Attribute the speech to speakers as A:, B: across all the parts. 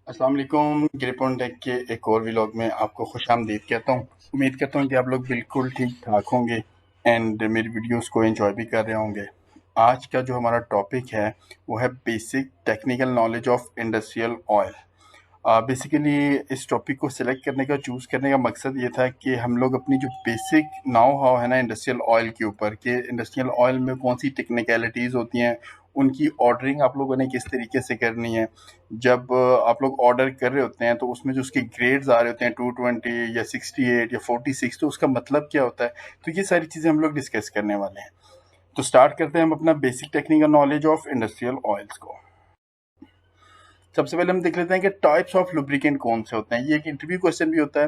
A: अस्सलाम वालेकुम। ग्रिपॉन टेक के एक और व्लॉग में आपको खुशामदीद कहता हूँ। उम्मीद करता हूँ कि आप लोग बिल्कुल ठीक ठाक होंगे एंड मेरी वीडियोस को एंजॉय भी कर रहे होंगे। आज का जो हमारा टॉपिक है वो है basic technical knowledge of industrial oil. Basically इस टॉपिक को सिलेक्ट करने का चूज़ करने का मकसद ये था कि हम लोग अपनी जो बेसिक नाउ हाउ है ना इंडस्ट्रियल ऑयल के ऊपर, कि इंडस्ट्रियल ऑयल में कौन सी टेक्निकलिटीज़ होती हैं, उनकी ऑर्डरिंग आप लोगों ने किस तरीके से करनी है। जब आप लोग ऑर्डर कर रहे होते हैं तो उसमें जो उसके ग्रेड्स आ रहे होते हैं 220 या 68 या 46, तो उसका मतलब क्या होता है। तो ये सारी चीज़ें हम लोग डिस्कस करने वाले हैं। तो स्टार्ट करते हैं हम अपना basic technical knowledge of industrial oils को। सबसे पहले हम देख लेते हैं कि टाइप्स ऑफ लुब्रिकेंट कौन से होते हैं। ये एक इंटरव्यू क्वेश्चन भी होता है।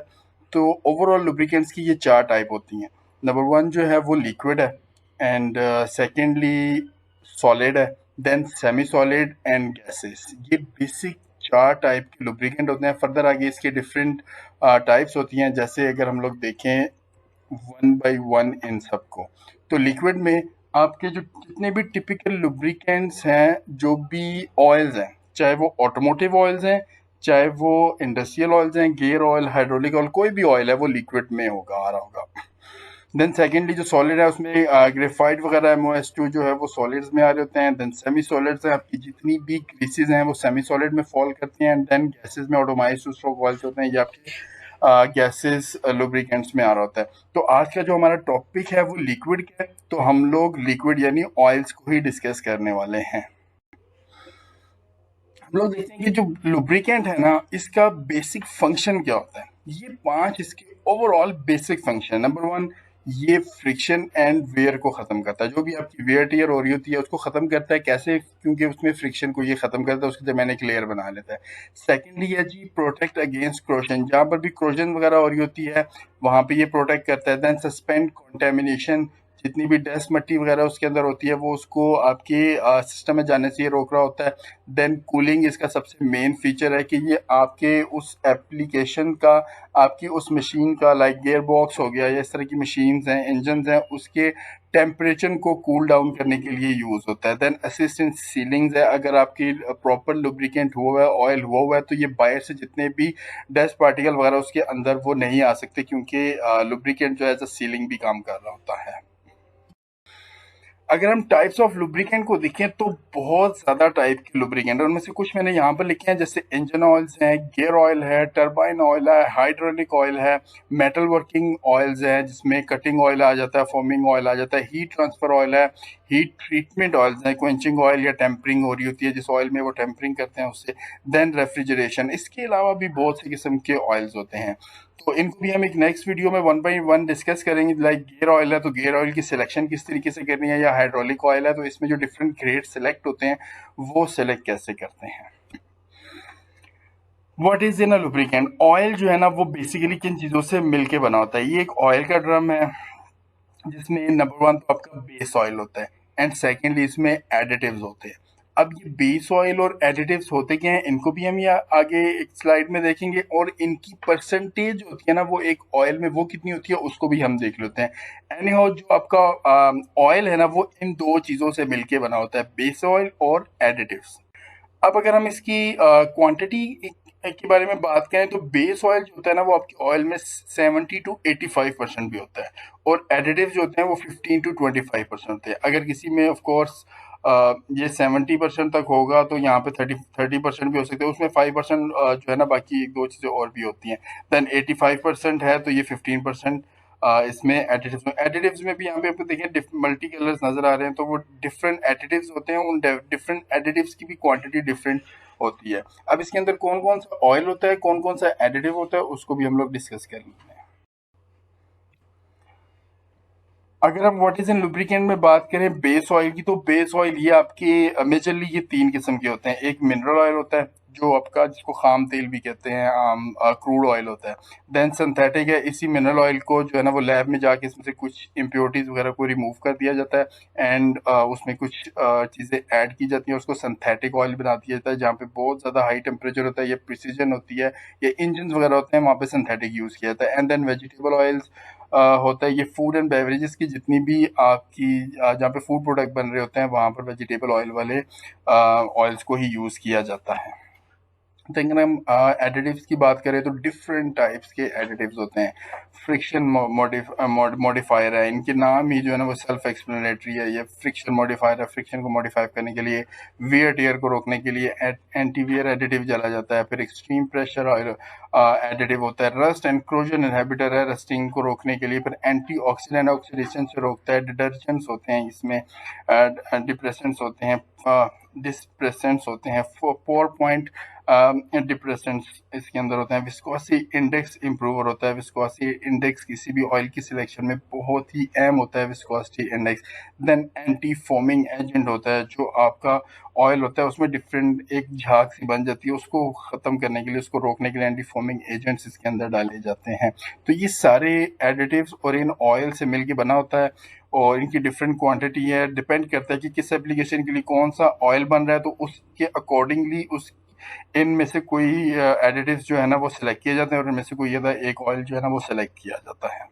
A: तो ओवरऑल लुब्रिकेंट्स की ये 4 टाइप होती हैं। नंबर 1 जो है वो लिक्विड है, एंड सेकेंडली सॉलिड है, then semi solid and gases. ये बेसिक 4 टाइप के लुब्रिकेंट होते हैं। फर्दर आगे इसके डिफरेंट टाइप्स होती हैं। जैसे अगर हम लोग देखें वन बाय वन इन सबको, तो लिक्विड में आपके जो जितने भी टिपिकल लुब्रिकेंट्स हैं, जो भी ऑयल्स हैं, चाहे वो ऑटोमोटिव ऑयल्स हैं, चाहे वो इंडस्ट्रियल ऑयल्स हैं, गियर ऑयल, हाइड्रोलिक ऑयल, कोई भी ऑयल है वो लिक्विड में होगा, आ रहा होगा। देन सेकेंडली जो सॉलिड है उसमें ग्रेफाइट वगैरह MOS2 जो है वो सॉलिड्स में आ रहे होते हैं। देन सेमी सॉलिड्स हैं, आपकी जितनी भी ग्रीसेज हैं वो सेमी सॉलिड में फॉल करती हैं। देन गैसेज में ऑटोमाइज्ड स्ट्रोक ऑयल्स होते हैं, ये आपके गैसेस लुब्रिकेंट्स में आ रहा होता है। तो आज का जो हमारा टॉपिक है वो लिक्विड का है, तो हम लोग लिक्विड यानी ऑयल्स को ही डिस्कस करने वाले हैं। हम लोग देखते हैं कि जो लुब्रिकेंट है ना, इसका बेसिक फंक्शन क्या होता है। ये 5 इसके ओवरऑल बेसिक फंक्शन। नंबर 1, ये फ्रिक्शन एंड वेयर को खत्म करता है। जो भी आपकी वेयर टियर हो रही होती है उसको खत्म करता है। कैसे? क्योंकि उसमें फ्रिक्शन को ये खत्म करता है, उसके दरमियान एक लेयर बना लेता है। सेकेंडली है जी प्रोटेक्ट अगेंस्ट क्रोजन। जहां पर भी क्रोजन वगैरह हो रही होती है वहां पे ये प्रोटेक्ट करता है। देन सस्पेंड कॉन्टेमिनेशन, जितनी भी डस्ट मट्टी वगैरह उसके अंदर होती है वो उसको आपके सिस्टम में जाने से ये रोक रहा होता है। देन कूलिंग इसका सबसे मेन फीचर है कि ये आपके उस एप्लीकेशन का, आपकी उस मशीन का, लाइक गियर बॉक्स हो गया या इस तरह की मशीन्स हैं, इंजन हैं, उसके टेम्परेचर को कूल डाउन करने के लिए यूज़ होता है। देन असिस्ट इन सीलिंग्स है। अगर आपकी प्रॉपर लुब्रिकेंट हुआ है, ऑयल हुआ है, तो ये बाहर से जितने भी डस्ट पार्टिकल वगैरह उसके अंदर वो नहीं आ सकते, क्योंकि लुब्रिकेंट जो है एज अ सीलिंग भी काम कर रहा होता है। अगर हम टाइप्स ऑफ लुब्रिकेंट को देखें तो बहुत ज़्यादा टाइप के लुब्रिकेंट, उनमें से कुछ मैंने यहाँ पर लिखे हैं। जैसे इंजन ऑयल्स हैं, गियर ऑयल है, टरबाइन ऑयल है, हाइड्रोलिक ऑयल है, मेटल वर्किंग ऑयल्स हैं जिसमें कटिंग ऑयल आ जाता है, फोमिंग ऑयल आ जाता है, हीट ट्रांसफर ऑयल है, हीट ट्रीटमेंट ऑयल्स हैं, क्वेंचिंग ऑयल या टेम्परिंग हो रही होती है जिस ऑयल में वो टेम्परिंग करते हैं उससे। Then refrigeration. इसके अलावा भी बहुत से किस्म के ऑयल्स होते हैं, तो इनको भी हम एक नेक्स्ट वीडियो में वन बाई वन डिस्कस करेंगे। लाइक गियर ऑयल है तो गियर ऑयल की सिलेक्शन किस तरीके से करनी है, या हाइड्रोलिक ऑयल है तो इसमें जो डिफरेंट ग्रेड सिलेक्ट होते हैं वो सिलेक्ट कैसे करते हैं। What is in a lubricant? Oil जो है ना वो बेसिकली किन चीज़ों से मिलके बना होता है। ये एक ऑयल का ड्रम है जिसमें नंबर 1 तो आपका बेस ऑयल होता है, एंड सेकेंडली इसमें एडिटिव्स होते हैं। अब ये बेस ऑयल और एडिटिव्स होते क्या हैं, इनको भी हम ये आगे एक स्लाइड में देखेंगे, और इनकी परसेंटेज होती है ना वो एक ऑयल में वो कितनी होती है उसको भी हम देख लेते हैं। एनी हाउ, जो आपका ऑयल है ना वो इन 2 चीज़ों से मिलके बना होता है, बेस ऑयल और एडिटिव्स। अब अगर हम इसकी क्वांटिटी के बारे में बात करें तो बेस ऑयल जो होता है ना वो आपके ऑयल में 70 to 85% भी होता है, और एडिटिव जो होते हैं वो 15 to 25% होते हैं। अगर किसी में ऑफ कोर्स ये 70% तक होगा तो यहाँ पे 30% भी हो सकते हैं, उसमें 5% जो है ना बाकी एक दो चीज़ें और भी होती हैं। देन 85% है तो ये 15% इसमें एडिटिव्स में भी यहाँ पे आपको देखिए मल्टी कलर्स नजर आ रहे हैं, तो वो डिफरेंट एडिटिव्स होते हैं। उन डिफरेंट एडिटिव्स की भी क्वांटिटी डिफरेंट होती है। अब इसके अंदर कौन कौन सा ऑयल होता है, कौन कौन सा एडिटिव होता है, उसको भी हम लोग डिस्कस कर लेते हैं। अगर हम व्हाट इज इन लुब्रिकेंट में बात करें बेस ऑयल की, तो बेस ऑयल ये आपके मेजरली ये 3 किस्म के होते हैं। एक मिनरल ऑयल होता है जो आपका, जिसको खाम तेल भी कहते हैं, क्रूड ऑयल होता है। देन सिंथेटिक है, इसी मिनरल ऑयल को जो है ना वो लैब में जाके इसमें से कुछ इम्प्योरिटीज वगैरह को रिमूव कर दिया जाता है, एंड उसमें कुछ चीज़ें ऐड की जाती हैं, उसको सिंथेटिक ऑयल बना दिया जाता है, जहाँ पे बहुत ज़्यादा हाई टेम्परेचर होता है, या प्रिसीजन होती है, या इंजन वगैरह होते हैं, वहाँ पे सिंथेटिक यूज़ किया जाता है। एंड देन वेजिटेबल ऑयल्स होता है, ये फूड एंड बेवरेजेस की जितनी भी आपकी जहाँ पे फूड प्रोडक्ट बन रहे होते हैं वहाँ पर वेजिटेबल ऑयल वाले ऑयल्स को ही यूज़ किया जाता है। तो अगर हम एडिटिव्स की बात करें तो डिफरेंट टाइप्स के एडिटिव्स होते हैं। फ्रिक्शन मॉडिफायर है, इनके नाम ही जो है ना वो सेल्फ एक्सप्लेनेटरी है। ये फ्रिक्शन मॉडिफायर है, फ्रिक्शन को मॉडिफाई करने के लिए, वियर टियर को रोकने के लिए एंटी वियर एडिटिव डाला जाता है। फिर एक्सट्रीम प्रेशर ऑयल एडिटिव होता है। रस्ट एंड क्रोजन इनहिबिटर है, रस्टिंग को रोकने के लिए। फिर एंटी ऑक्सीडेंट ऑक्सीडेशन से रोकता है। डिटर्जेंट्स होते हैं इसमें, डिप्रेसेंट्स होते हैं, डिस्प्रेसेंट्स होते हैं, 4 पॉइंट डिप्रेसेंट्स इसके अंदर होते हैं। विस्कोसिटी इंडेक्स इम्प्रूवर होता है। विस्कोसिटी इंडेक्स किसी भी ऑयल की सिलेक्शन में बहुत ही अहम होता है, viscosity index. Then anti foaming agent होता है, जो आपका ऑयल होता है उसमें डिफरेंट एक झाग सी बन जाती है, उसको ख़त्म करने के लिए, उसको रोकने के लिए एंटी फोमिंग एजेंट्स इसके अंदर डाले जाते हैं। तो ये सारे एडिटिव्स और इन ऑयल से मिलके बना होता है और इनकी डिफरेंट क्वांटिटी है। डिपेंड करता है कि किस एप्लीकेशन के लिए कौन सा ऑयल बन रहा है, तो उसके अकॉर्डिंगली उस इनमें से कोई एडिटिव्स जो है ना वो सिलेक्ट किए जाते हैं और इनमें से कोई एक ऑयल जो है ना वो सिलेक्ट किया जाता है।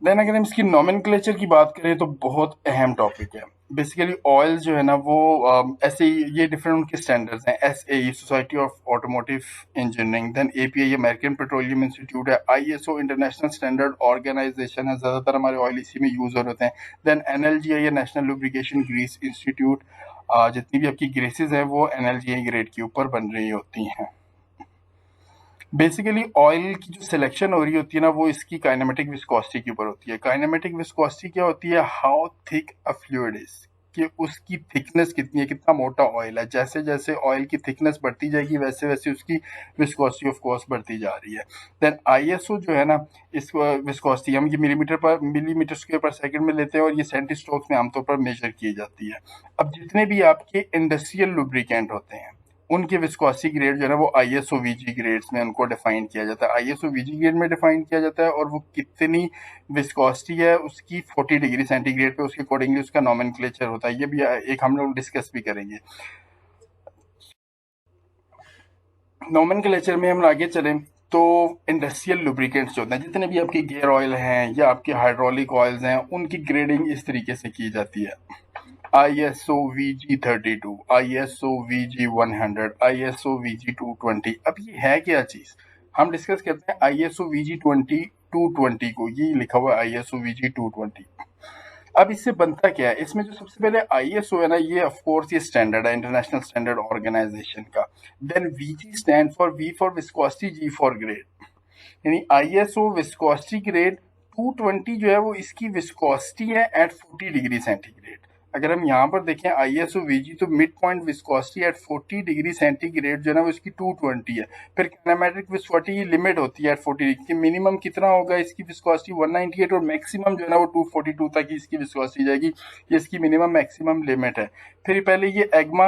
A: देन अगर हम इसकी नॉमेनक्लेचर की बात करें तो बहुत अहम टॉपिक है। बेसिकली ऑयल जो है ना वो ऐसे ये डिफरेंट उनके स्टैंडर्ड्स हैं। SAE society of automotive engineering, then API American petroleum institute है, ISO इंटरनेशनल स्टैंडर्ड ऑर्गेनाइजेशन है, ज़्यादातर हमारे ऑयल इसी में यूज़ होते हैं। देन NLGI है, नेशनल लुब्रिकेशन ग्रीस इंस्टीट्यूट। जितनी भी आपकी ग्रेसेस हैं वो NLGI ग्रेड के ऊपर बन रही होती हैं। बेसिकली ऑयल की जो सिलेक्शन हो रही होती है ना वो इसकी काइनेमेटिक विस्कोसिटी के ऊपर होती है। काइनेमेटिक विस्कोसिटी क्या होती है? How thick a fluid is, कि उसकी थिकनेस कितनी है, कितना मोटा ऑयल है। जैसे जैसे ऑयल की थिकनेस बढ़ती जाएगी वैसे वैसे उसकी विस्कोसिटी ऑफ कोर्स बढ़ती जा रही है। देन ISO जो है ना, इस विस्कोसिटी हम ये मिलीमीटर स्क्वायर पर सेकंड में लेते हैं और ये सेंटीस्ट्रोक्स में आमतौर पर मेजर की जाती है। अब जितने भी आपके इंडस्ट्रियल लुब्रिकेंट होते हैं उनके विस्कोसिटी ग्रेड जो है ना वो ISO VG ग्रेड्स में उनको डिफाइन किया जाता है। ISO VG ग्रेड में डिफाइन किया जाता है और वो कितनी विस्कोसिटी है उसकी 40 डिग्री सेंटीग्रेड पे उसके अकॉर्डिंगली उसका नॉमेनक्लेचर होता है। ये भी एक हम लोग डिस्कस भी करेंगे। नॉमेनक्लेचर में हम आगे चलें तो इंडस्ट्रियल लुब्रिकेंट्स जो होते हैं, जितने भी आपके गियर ऑयल हैं या आपके हाइड्रोलिक ऑयल्स हैं, उनकी ग्रेडिंग इस तरीके से की जाती है। ISO VG32, ISO VG100, ISO VG220। अब ये है क्या चीज? हम डिस्कस करते हैं ISO VG220 को। ये लिखा हुआ है ISO VG220। अब इससे बनता क्या है? इसमें जो सबसे पहले ISO है ना, ये ऑफ कोर्स ये स्टैंडर्ड है, इंटरनेशनल स्टैंडर्ड ऑर्गेनाइजेशन का। Then VG stand for V for viscosity, G for grade, यानी ISO विस्कोसिटी ग्रेड 220 जो है वो इसकी विस्कोसिटी है एट 40 डिग्री सेंटीग्रेड। अगर हम यहाँ पर देखें ISO VG तो mid point viscosity at 40 degree centigrade जो है ना वो इसकी 220 है। फिर काइनेमेटिक विस्कोसिटी की लिमिट होती है एट 40 डिग्री, मिनिमम कितना होगा इसकी विस्कोसिटी 198 और मैक्सिमम जो है ना वो 242 तक ही इसकी विस्कोसिटी जाएगी। ये इसकी मिनिमम मैक्सिमम लिमिट है। फिर पहले ये एग्मा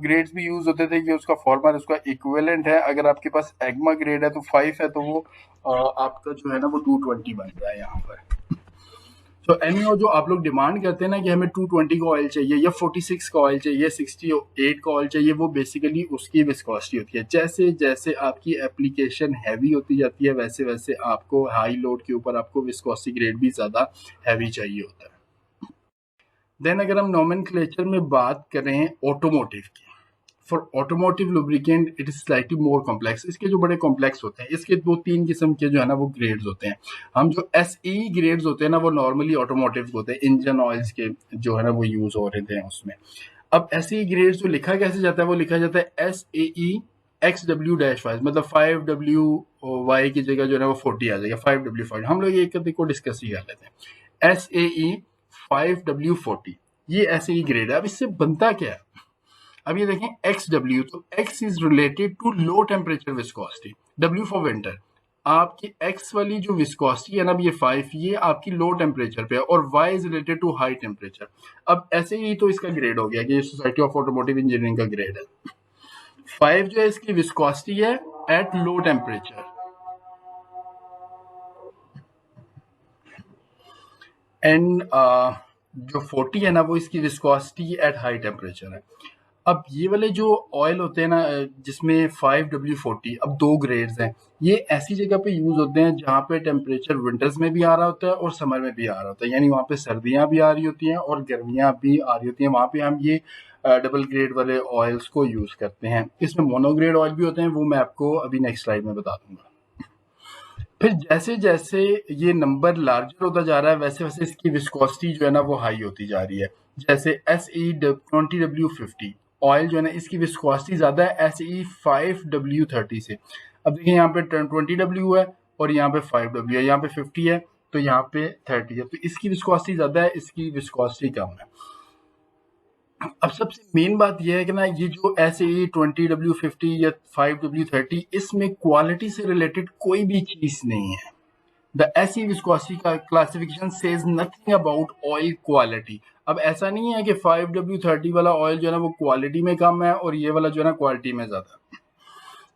A: ग्रेड्स भी यूज होते थे, ये उसका फॉर्मर उसका इक्विवेलेंट है। अगर आपके पास एग्मा ग्रेड है तो 5 है तो वो आपका जो है ना वो 220 बन रहा है यहाँ पर। तो एनीओ जो आप लोग डिमांड करते हैं ना कि हमें 220 का ऑयल चाहिए या 46 का ऑयल चाहिए, 68 का ऑयल चाहिए, वो बेसिकली उसकी विस्कोसिटी होती है। जैसे जैसे आपकी एप्लीकेशन हैवी होती जाती है वैसे वैसे आपको हाई लोड के ऊपर आपको विस्कोसिटी ग्रेड भी ज़्यादा हैवी चाहिए होता है। देन अगर हम नॉमेनक्लेचर में बात करें ऑटोमोटिव की, for automotive lubricant it is slightly more complex. इसके जो बड़े कॉम्प्लेक्स होते हैं, इसके 2-3 किस्म के जो है ना वो ग्रेड्स होते हैं। हम जो SE ग्रेड्स होते हैं ना वो नॉर्मली ऑटोमोटिव होते हैं, इंजन ऑयल्स के जो है ना वो यूज हो रहे थे उसमें। अब SE ग्रेड्स जो लिखा कैसे जाता है, वो लिखा जाता है SAE XW-5, मतलब 5WY की जगह जो है ना वो 40 आ जाएगा, 5W40। हम लोग एक को डिस्कस ही कर लेते हैं। SAE 5W40 ये SAE ग्रेड है। अब इससे बनता क्या है? अब ये देखें XW, तो X is related to low temperature viscosity, W for winter. आपकी X वाली जो विस्कोसिटी है ना ये 5, ये आपकी लो टेम्परेचर पे है और Y is related to high temperature. अब ऐसे ही तो इसका ग्रेड हो गया कि ये सोसाइटी ऑफ ऑटोमोटिव इंजीनियरिंग का ग्रेड है। 5 जो है इसकी विस्कोसिटी है एट लो टेम्परेचर, एंड जो 40 है ना वो इसकी विस्कोसिटी एट हाई टेम्परेचर है। अब ये वाले जो ऑयल होते हैं ना जिसमें 5W40, अब 2 ग्रेड्स हैं, ये ऐसी जगह पे यूज होते हैं जहाँ पे टेम्परेचर विंटर्स में भी आ रहा होता है और समर में भी आ रहा होता है, यानी वहाँ पे सर्दियाँ भी आ रही होती हैं और गर्मियाँ भी आ रही होती हैं। वहाँ पे हम ये डबल ग्रेड वाले ऑयल्स को यूज़ करते हैं। इसमें मोनोग्रेड ऑयल भी होते हैं, वो मैं आपको अभी नेक्स्ट स्लाइड में बता दूंगा। फिर जैसे जैसे ये नंबर लार्जर होता जा रहा है वैसे वैसे इसकी विस्कोसिटी जो है ना वो हाई होती जा रही है। जैसे SE20W50 ऑयल जो है ना इसकी विस्कोसिटी ज़्यादा है SE5W30 से। अब देखिए यहाँ पे 20W है और यहाँ पे 5W है, यहाँ पे 50 है तो यहाँ पे 30 है, तो इसकी विस्कोसिटी ज़्यादा है, इसकी विस्कोसिटी कम है। अब सबसे मेन बात यह है कि ना ये जो SE20W50 या 5W30 इसमें क्वालिटी से रिलेटेड कोई भी चीज नहीं है। द SE विस्कोसिटी का classification says nothing about oil quality. अब ऐसा नहीं है कि 5W30 वाला ऑयल जो है ना वो क्वालिटी में कम है और ये वाला जो है ना क्वालिटी में ज्यादा।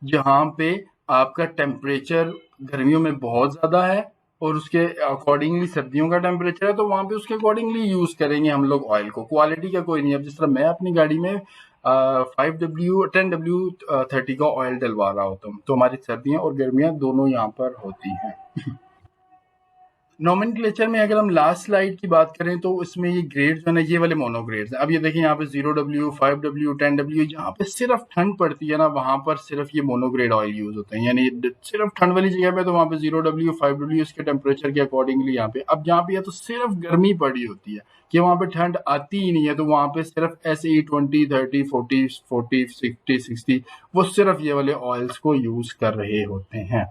A: जहाँ पे आपका टेम्परेचर गर्मियों में बहुत ज्यादा है और उसके अकॉर्डिंगली सर्दियों का टेम्परेचर है तो वहां पे उसके अकॉर्डिंगली यूज करेंगे हम लोग ऑयल को। क्वालिटी का कोई नहीं। अब जिस तरह मैं अपनी गाड़ी में 10W30 का ऑयल डलवा रहा होता हूँ तो हमारी सर्दियां और गर्मियां दोनों यहाँ पर होती हैं। नोमेनक्लेचर में अगर हम लास्ट स्लाइड की बात करें तो इसमें ये ग्रेड जो है ना ये वाले मोनोग्रेड्स हैं। अब ये देखिए यहाँ पे 0W 5W 10W जहाँ पे सिर्फ ठंड पड़ती है ना वहां पर सिर्फ ये मोनोग्रेड ऑयल यूज होते हैं, यानी सिर्फ ठंड वाली जगह पे तो वहाँ पे 0W 5W इसके टेम्परेचर के अकॉर्डिंगली यहाँ पे। अब यहाँ पे या तो सिर्फ गर्मी पड़ी होती है कि वहाँ पे ठंड आती ही नहीं है तो वहाँ पे सिर्फ SE20 30 40 40 60 60 वो सिर्फ ये वाले ऑयल्स को यूज कर रहे होते हैं।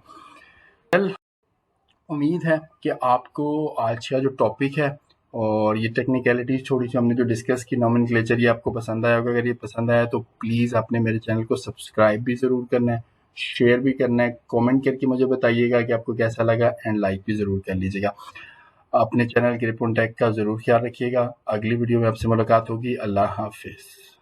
A: उम्मीद है कि आपको आज का जो टॉपिक है और ये टेक्निकलिटीज थोड़ी सी हमने जो डिस्कस की नोमेनक्लेचर ये आपको पसंद आया होगा। अगर ये पसंद आया तो प्लीज़ आपने मेरे चैनल को सब्सक्राइब भी ज़रूर करना है, शेयर भी करना है, कमेंट करके मुझे बताइएगा कि आपको कैसा लगा एंड लाइक भी ज़रूर कर लीजिएगा। अपने चैनल ग्रिप ऑन टेक का ज़रूर ख्याल रखिएगा। अगली वीडियो में आपसे मुलाकात होगी। अल्लाह हाफिज़।